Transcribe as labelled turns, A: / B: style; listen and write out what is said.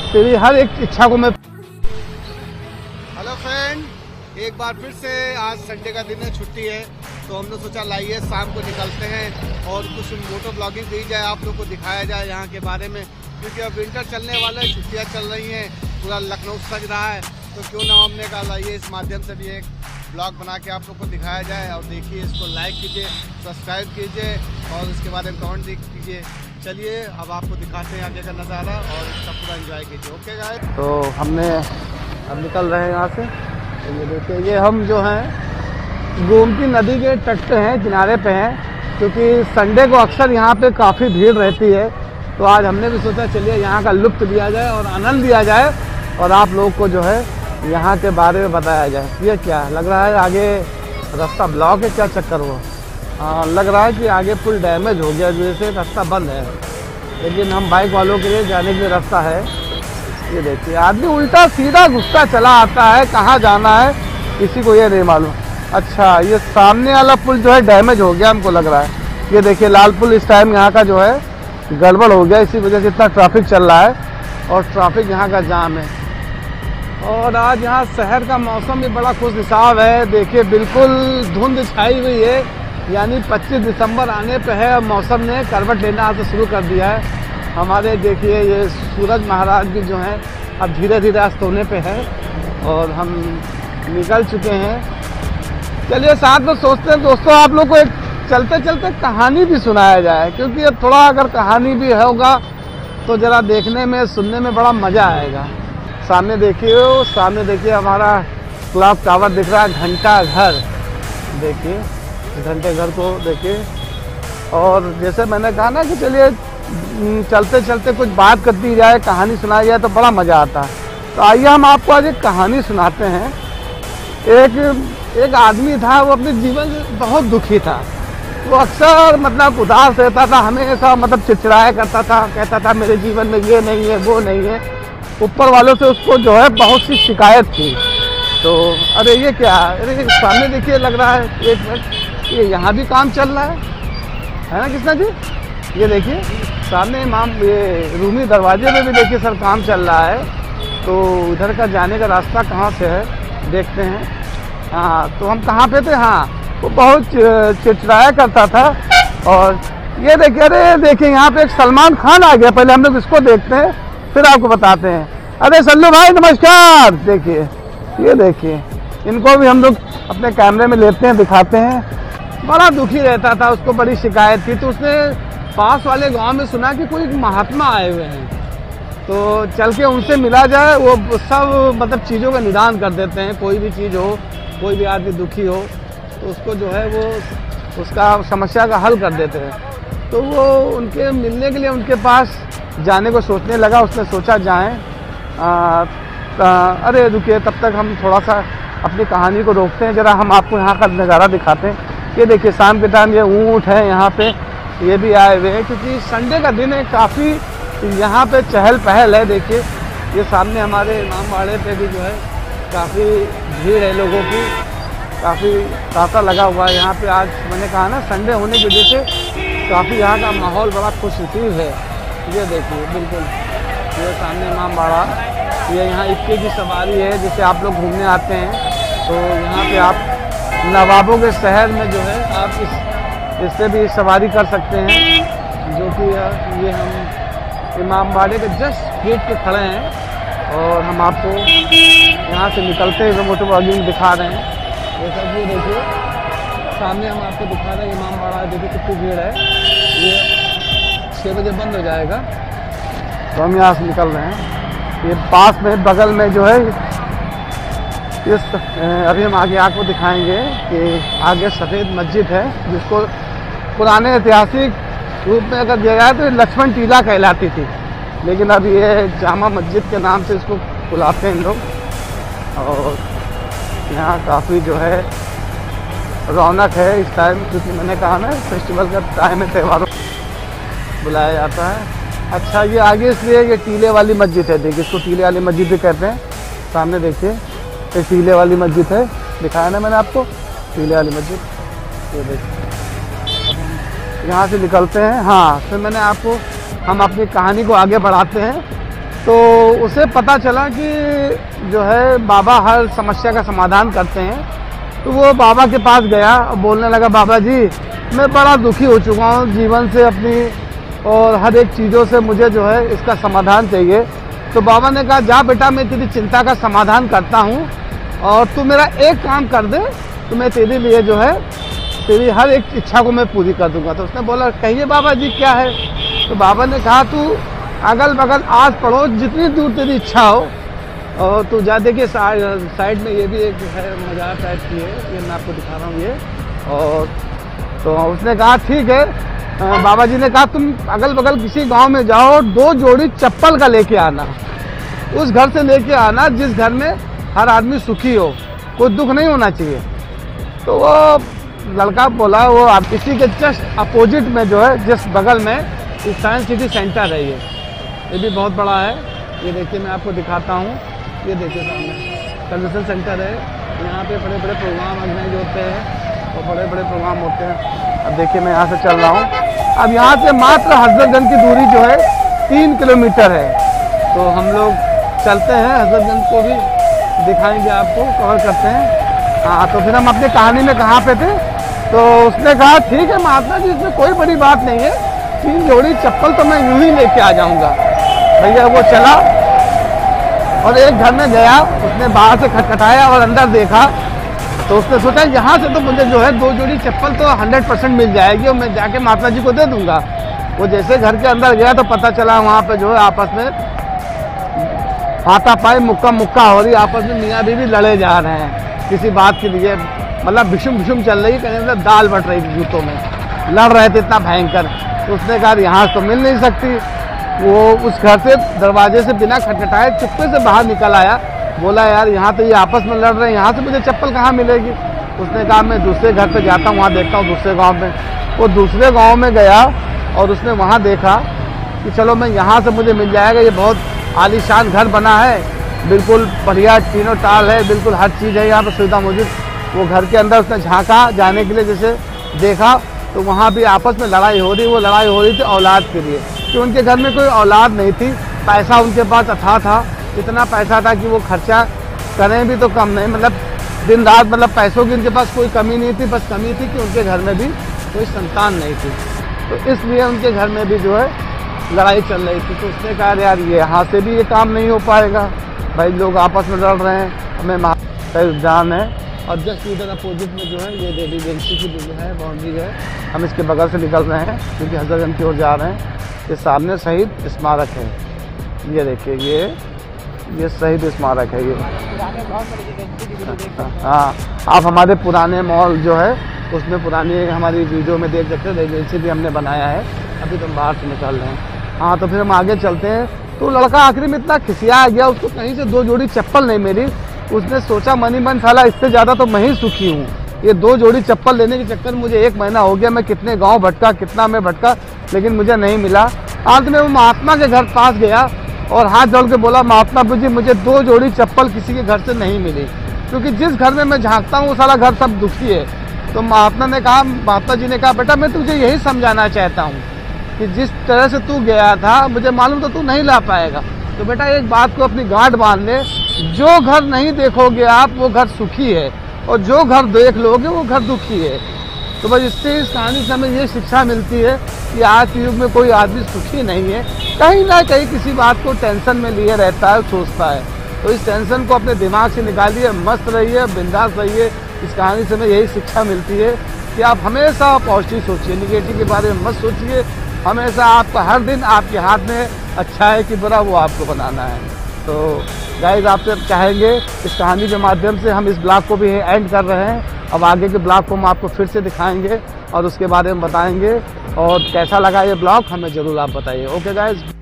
A: तेरी हर एक इच्छा को मैं।
B: हेलो फ्रेंड, एक बार फिर से आज संडे का दिन है, छुट्टी है, तो हमने सोचा लाइए शाम को निकलते हैं और कुछ मोटो ब्लॉगिंग दी जाए, आप लोग को दिखाया जाए यहाँ के बारे में, क्योंकि अब विंटर चलने वाला है, छुट्टियाँ चल रही हैं, पूरा लखनऊ सज रहा है, तो क्यों ना हमने कहा लाइए इस माध्यम से भी एक ब्लॉग बना के आप लोग को दिखाया जाए। और देखिए, इसको लाइक कीजिए, सब्सक्राइब कीजिए और उसके बारे में कमेंट कीजिए। चलिए अब आपको दिखाते हैं आगे का नज़ारा और सब पूरा एंजॉय कीजिए। ओके गाइस,
A: तो हमने अब निकल रहे हैं यहाँ से। तो ये देखिए, ये हम जो हैं गोमती नदी के तट पे हैं, किनारे पे हैं, क्योंकि संडे को अक्सर यहाँ पे काफ़ी भीड़ रहती है। तो आज हमने भी सोचा चलिए यहाँ का लुत्फ़ लिया जाए और आनंद लिया जाए और आप लोग को जो है यहाँ के बारे में बताया जाए। ये क्या लग रहा है, आगे रास्ता ब्लॉक है, क्या चक्कर हुआ? हाँ, लग रहा है कि आगे पुल डैमेज हो गया, जैसे रास्ता बंद है, लेकिन हम बाइक वालों के लिए जाने के लिए रास्ता है। ये देखिए, आदमी उल्टा सीधा घुसता चला आता है, कहाँ जाना है किसी को ये नहीं मालूम। अच्छा, ये सामने वाला पुल जो है डैमेज हो गया, हमको लग रहा है। ये देखिए, लाल पुल इस टाइम यहाँ का जो है गड़बड़ हो गया, इसी वजह से इतना ट्रैफिक चल रहा है और ट्रैफिक यहाँ का जाम है। और आज यहाँ शहर का मौसम भी बड़ा खुशहिसाब है। देखिए, बिल्कुल धुंध छाई हुई है, यानी 25 दिसंबर आने पे है, मौसम ने करवट लेना आज शुरू कर दिया है। हमारे देखिए, ये सूरज महाराज भी जो हैं अब धीरे धीरे अस्त होने पे है और हम निकल चुके हैं। चलिए साथ में सोचते हैं दोस्तों, आप लोग को एक चलते चलते कहानी भी सुनाया जाए, क्योंकि ये थोड़ा अगर कहानी भी होगा तो ज़रा देखने में सुनने में बड़ा मज़ा आएगा। सामने देखिए हमारा क्लॉक टावर दिख रहा है, घंटा घर देखिए, घंटे घर को देखिए। और जैसे मैंने कहा ना कि चलिए चलते चलते कुछ बात कर दी जाए, कहानी सुनाई जाए तो बड़ा मज़ा आता है। तो आइए हम आपको आज एक कहानी सुनाते हैं। एक आदमी था, वो अपने जीवन से बहुत दुखी था। वो अक्सर मतलब उदास रहता था, हमेशा मतलब चिड़चिड़ाया करता था, कहता था मेरे जीवन में ये नहीं है, वो नहीं है। ऊपर वालों से उसको जो है बहुत सी शिकायत थी। तो अरे ये क्या, अरे सामने देखिए, लग रहा है, एक मिनट, ये यहाँ भी काम चल रहा है ना कृष्णा जी? ये देखिए सामने इमाम ये रूमी दरवाजे में भी देखिए सर काम चल रहा है। तो इधर का जाने का रास्ता कहाँ से है देखते हैं। हाँ, तो हम कहाँ पे थे? हाँ, वो बहुत चिड़चिड़ाया करता था। और ये देखिए, अरे देखिए यहाँ पे एक सलमान खान आ गया, पहले हम लोग इसको देखते हैं फिर आपको बताते हैं। अरे सल्लू भाई नमस्कार। देखिए, ये देखिए, इनको भी हम लोग अपने कैमरे में लेते हैं, दिखाते हैं। बड़ा दुखी रहता था, उसको बड़ी शिकायत थी। तो उसने पास वाले गांव में सुना कि कोई महात्मा आए हुए हैं, तो चल के उनसे मिला जाए। वो सब मतलब चीज़ों का निदान कर देते हैं, कोई भी चीज़ हो, कोई भी आदमी दुखी हो तो उसको जो है वो उसका समस्या का हल कर देते हैं। तो वो उनके मिलने के लिए उनके पास जाने को सोचने लगा। उसने सोचा जाएं। अरे रुकिए, तब तक हम थोड़ा सा अपनी कहानी को रोकते हैं, ज़रा हम आपको यहाँ का नज़ारा दिखाते हैं। ये देखिए, शाम के टाइम ये ऊँट है यहाँ पे, ये भी आए हुए हैं, क्योंकि संडे का दिन है, काफ़ी यहाँ पे चहल पहल है। देखिए, ये सामने हमारे इमामबाड़े पे भी जो है काफ़ी भीड़ है लोगों की, काफ़ी तांता लगा हुआ है यहाँ पे। आज मैंने कहा ना, संडे होने की वजह से काफ़ी यहाँ का माहौल बड़ा खुशनसीब है। ये देखिए, बिल्कुल ये सामने इमामबाड़ा, ये यहाँ इक्के की सवारी है, जिसे आप लोग घूमने आते हैं। तो यहाँ पे आप नवाबों के शहर में जो है आप इससे भी सवारी कर सकते हैं, जो कि ये हम इमामबाड़े के जस्ट गेट पे खड़े हैं और हम आपको यहाँ से निकलते हुए मोटो ब्लॉगिंग दिखा रहे हैं। ये सब ये देखिए, सामने हम आपको दिखा रहे हैं इमामबाड़ा, देखिए कितनी भीड़ है। ये 6 बजे बंद हो जाएगा, तो हम यहाँ से निकल रहे हैं। ये पास में बगल में जो है अभी हम आगे आपको दिखाएंगे कि आगे सफ़ेद मस्जिद है, जिसको पुराने ऐतिहासिक रूप में अगर दिया जाए तो लक्ष्मण टीला कहलाती थी, लेकिन अब ये जामा मस्जिद के नाम से इसको बुलाते हैं लोग। और यहाँ काफ़ी जो है रौनक है इस टाइम, क्योंकि मैंने कहा ना फेस्टिवल का टाइम है, त्योहारों बुलाया जाता है। अच्छा, ये आगे इसलिए ये टीले वाली मस्जिद है, देखिए इसको टीले वाली मस्जिद भी कहते हैं। सामने देखिए, एक टीले वाली मस्जिद है, दिखाया ना मैंने आपको, टीले वाली मस्जिद। ये देखिए, यहाँ से निकलते हैं। हाँ, फिर मैंने आपको, हम अपनी कहानी को आगे बढ़ाते हैं। तो उसे पता चला कि जो है बाबा हर समस्या का समाधान करते हैं। तो वो बाबा के पास गया और बोलने लगा, बाबा जी मैं बड़ा दुखी हो चुका हूँ जीवन से अपनी, और हर एक चीज़ों से मुझे जो है इसका समाधान चाहिए। तो बाबा ने कहा, जा बेटा मैं तेरी चिंता का समाधान करता हूँ और तू मेरा एक काम कर दे तो मैं तेरे लिए जो है तेरी हर एक इच्छा को मैं पूरी कर दूंगा। तो उसने बोला, कहिए बाबा जी क्या है। तो बाबा ने कहा, तू अगल बगल आस पड़ोस जितनी दूर तेरी इच्छा हो और तू जा। देखिए साइड में ये भी एक है मजार टाइप की है, ये मैं आपको दिखा रहा हूँ ये। और तो उसने कहा ठीक है। बाबा जी ने कहा, तुम अगल बगल किसी गांव में जाओ, 2 जोड़ी चप्पल का लेके आना, उस घर से लेके आना जिस घर में हर आदमी सुखी हो, कोई दुख नहीं होना चाहिए। तो वो लड़का बोला, वो आप इसी के जस्ट अपोजिट में जो है जिस बगल में साइंस सिटी सेंटर है, ये भी बहुत बड़ा है। ये देखिए मैं आपको दिखाता हूँ, ये देखिए सामने कन्वेंशन सेंटर है, यहाँ पे बड़े बड़े प्रोग्राम ऑर्गेनाइज होते हैं और बड़े बड़े प्रोग्राम होते हैं। अब देखिए मैं यहाँ से चल रहा हूँ, अब यहाँ से मात्र हजरतगंज की दूरी जो है 3 किलोमीटर है। तो हम लोग चलते हैं, हजरतगंज को भी दिखाएंगे, आपको कवर करते हैं। हाँ, तो फिर हम अपनी कहानी में कहाँ पे थे। तो उसने कहा ठीक है महात्मा जी, इसमें कोई बड़ी बात नहीं है, 3 जोड़ी चप्पल तो मैं यूं ही लेके आ जाऊंगा। भैया वो चला और एक घर में गया, उसने बाहर से खटखटाया और अंदर देखा। तो उसने सोचा यहाँ से तो मुझे जो है 2 जोड़ी चप्पल तो 100% मिल जाएगी और मैं जाके महात्मा जी को दे दूंगा। वो जैसे घर के अंदर गया तो पता चला वहाँ पे जो है आपस में हाथापाई मुक्का मुक्का हो रही, आपस में मियाँ बीवी लड़े जा रहे हैं किसी बात के लिए, मतलब भीषुम चल रही, कहीं मतलब दाल बट रही जूतों में, लड़ रहे थे इतना भयंकर। तो उसने कहा यहाँ तो मिल नहीं सकती। वो उस घर से दरवाजे से बिना खटखटाए चुप्पे से बाहर निकल आया, बोला यार यहाँ तो ये आपस में लड़ रहे हैं, यहाँ से मुझे चप्पल कहाँ मिलेगी। उसने कहा मैं दूसरे घर पे जाता हूँ, वहाँ देखता हूँ दूसरे गाँव में। वो दूसरे गाँव में गया और उसने वहाँ देखा कि चलो मैं यहाँ से मुझे मिल जाएगा, ये बहुत आलीशान घर बना है, बिल्कुल बढ़िया तीनों टाल है, बिल्कुल हर चीज़ है यहाँ पर सुविधा मौजूद। वो घर के अंदर उसने झांका जाने के लिए, जैसे देखा तो वहाँ भी आपस में लड़ाई हो रही। वो लड़ाई हो रही थी औलाद के लिए, कि उनके घर में कोई औलाद नहीं थी, पैसा उनके पास अथाह था, इतना पैसा था कि वो खर्चा करें भी तो कम नहीं, मतलब दिन रात, मतलब पैसों की उनके पास कोई कमी नहीं थी, बस कमी थी कि उनके घर में भी कोई संतान नहीं थी। तो इसलिए उनके घर में भी जो है लड़ाई चल रही थी। तो उसने कहा यार ये यहाँ से भी ये काम नहीं हो पाएगा, भाई लोग आपस में लड़ रहे हैं, हमें महाजान है। और जस्ट इधर अपोजिट में जो है ये रेजिडेंसी की जो है बाउंड्री है, हम इसके बगल से निकल रहे हैं क्योंकि हजरतगंज की ओर जा रहे हैं। ये सामने शहीद स्मारक है, ये देखिए ये शहीद स्मारक है ये। हाँ, आप हमारे पुराने मॉल जो है उसमें पुरानी हमारी वीडियो में देख सकते हैं, रेजिडेंसी भी हमने बनाया है। अभी तो हम बाहर से निकल रहे हैं। हाँ, तो फिर हम आगे चलते हैं। तो लड़का आखिरी में इतना खिसिया गया, उसको कहीं से 2 जोड़ी चप्पल नहीं मिली। उसने सोचा मनी मन साला इससे ज़्यादा तो मैं ही सुखी हूँ, ये 2 जोड़ी चप्पल लेने के चक्कर में मुझे 1 महीना हो गया, मैं कितने गांव भटका, कितना मैं भटका, लेकिन मुझे नहीं मिला। अंत में वो महात्मा के घर पास गया और हाथ जोड़ के बोला, महात्मा जी मुझे 2 जोड़ी चप्पल किसी के घर से नहीं मिली, क्योंकि जिस घर में मैं झाँकता हूँ वो सारा घर सब दुखी है। तो महात्मा जी ने कहा बेटा मैं तुझे यही समझाना चाहता हूँ कि जिस तरह से तू गया था मुझे मालूम तो तू नहीं ला पाएगा। तो बेटा एक बात को अपनी गांठ बांध ले, जो घर नहीं देखोगे आप वो घर सुखी है, और जो घर देख लोगे वो घर दुखी है। तो बस इससे इस कहानी से हमें ये शिक्षा मिलती है कि आज के युग में कोई आदमी सुखी नहीं है, कहीं ना कहीं किसी बात को टेंशन में लिए रहता है, सोचता है। तो इस टेंशन को अपने दिमाग से निकालिए, मस्त रहिए, बिंदास रहिए। इस कहानी से हमें यही शिक्षा मिलती है कि आप हमेशा पॉजिटिव सोचिए, निगेटिव के बारे में मत सोचिए। हमेशा आपका हर दिन आपके हाथ में अच्छा है कि बुरा वो आपको बनाना है। तो गाइस आपसे चाहेंगे इस कहानी के माध्यम से हम इस ब्लॉग को भी एंड कर रहे हैं। अब आगे के ब्लॉग को हम आपको फिर से दिखाएंगे और उसके बारे में बताएंगे, और कैसा लगा ये ब्लॉग हमें ज़रूर आप बताइए। Okay guys.